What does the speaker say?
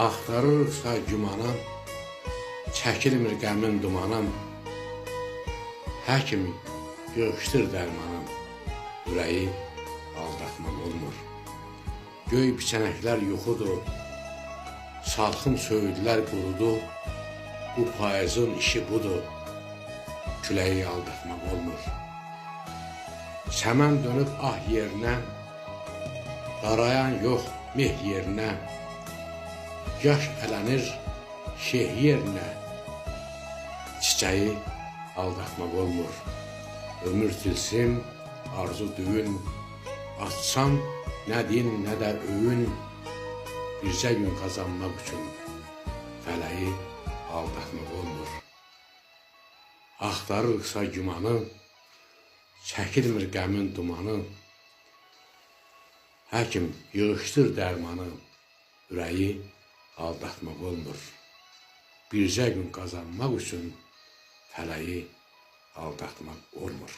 Axtarırsa gümanım, çəkilmir qəmin dumanım. Həkim yığışdır dərmanım, ürəyi aldatmaq olmur. Göy biçənəklər yuxudur, salxım söğüdlər qurudu. Bu payızın işi budur, küləyi aldatmaq olmur. Səmən dönüb ah yerinə, darayan yox meh yerinə. Yaş ələnir şeh yerinə, çiçəyi aldatmaq olmur. Ömür tilsim, arzu düğün, açsam nə din nə də öyün. Bircə gün qazanmaq üçün fələyi aldatmaq olmur. Axtarırsa gümanı, çəkilmir qəmin dumanı. Həkim yığışdır dərmanı, ürəyi aldatmaq olmur. Bircə gün qazanmaq üçün fələyi aldatmaq olmur.